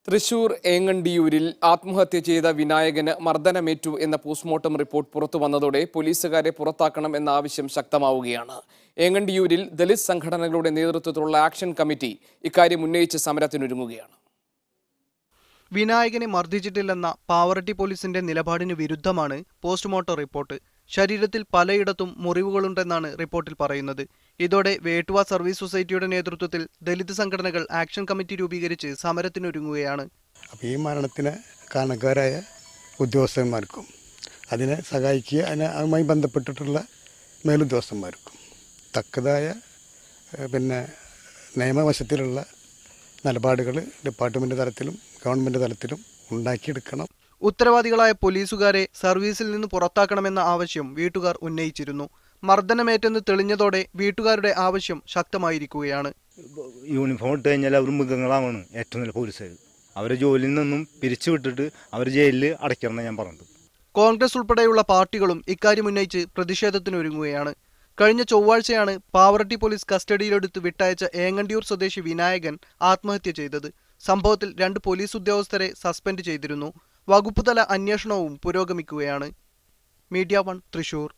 തൃശൂർ ഏങ്ങണ്ടിയൂരിൽ ആത്മഹത്യ ചെയ്ത വിനായകന് മർദ്ദനമേറ്റു എന്ന പോസ്റ്റ്മോർട്ടം റിപ്പോർട്ട് പുറത്തുവന്നതോടെ പോലീസുകാരെ പുറത്താക്കണം എന്ന ആവശ്യം ശക്തമാവുകയാണ്. ഏങ്ങണ്ടിയൂരിൽ ദലിത് സംഘടനകളുടെ നേതൃത്വത്തിലുള്ള ആക്ഷൻ കമ്മിറ്റി ഇക്കാര്യം ഉന്നയിച്ച് സമരത്തിനൊരുങ്ങുകയാണ്. വിനായകനെ മർദ്ദിച്ചിട്ടില്ലെന്ന പാവറട്ടി പോലീസിന്റെ നിലപാടിന് വിരുദ്ധമാണ് പോസ്റ്റ്മോർട്ടം റിപ്പോർട്ട്. ശരീരത്തിൽ പലയിടത്തും മുറിവുകളുണ്ടെന്നാണ് റിപ്പോർട്ടിൽ പറയുന്നത്. ഇതോടെ വേട്ടുവ സർവീസ് സൊസൈറ്റിയുടെ നേതൃത്വത്തിൽ ദലിത് സംഘടനകൾ ആക്ഷൻ കമ്മിറ്റി രൂപീകരിച്ച് സമരത്തിനൊരുങ്ങുകയാണ്. അപ്പോൾ ഈ മരണത്തിന് കാരണക്കാരായ ഉദ്യോഗസ്ഥന്മാർക്കും അതിനെ സഹായിക്കുക അതുമായി ബന്ധപ്പെട്ടിട്ടുള്ള മേലുദ്യോഗസ്ഥന്മാർക്കും തക്കതായ നിയമവശത്തിലുള്ള നിലപാടുകൾ ഡിപ്പാർട്ട്മെന്റ് തലത്തിലും ഗവൺമെന്റ് തലത്തിലും ഉണ്ടാക്കിയെടുക്കണം. ഉത്തരവാദികളായ പോലീസുകാരെ സർവീസിൽ നിന്ന് പുറത്താക്കണമെന്ന ആവശ്യം വീട്ടുകാർ ഉന്നയിച്ചിരുന്നു. മർദ്ദനമേറ്റെന്ന് തെളിഞ്ഞതോടെ വീട്ടുകാരുടെ ആവശ്യം ശക്തമായിരിക്കുകയാണ്. യൂണിഫോം ഇട്ട് കഴിഞ്ഞാൽ അവർ മൃഗങ്ങളാണ് ഏറ്റവും നല്ല പോലീസുകാർ. അവരെ ജോലിയിൽ നിന്നും പിരിച്ചുവിട്ടിട്ട് അവർ ജയിലിൽ അടയ്ക്കണം ഞാൻ പറഞ്ഞത്. കോൺഗ്രസ് ഉൾപ്പെടെയുള്ള പാർട്ടികളും ഇക്കാര്യം ഉന്നയിച്ച് പ്രതിഷേധത്തിനൊരുങ്ങുകയാണ്. കഴിഞ്ഞ ചൊവ്വാഴ്ചയാണ് പാവറട്ടി പോലീസ് കസ്റ്റഡിയിലെടുത്ത് വിട്ടയച്ച ഏങ്ങണ്ടിയൂർ സ്വദേശി വിനായകൻ ആത്മഹത്യ ചെയ്തത്. സംഭവത്തിൽ 2 പോലീസ് ഉദ്യോഗസ്ഥരെ സസ്പെൻഡ് ചെയ്തിരുന്നു. വകുപ്പുതല അന്വേഷണവും പുരോഗമിക്കുകയാണ്. മീഡിയ 1 തൃശൂർ.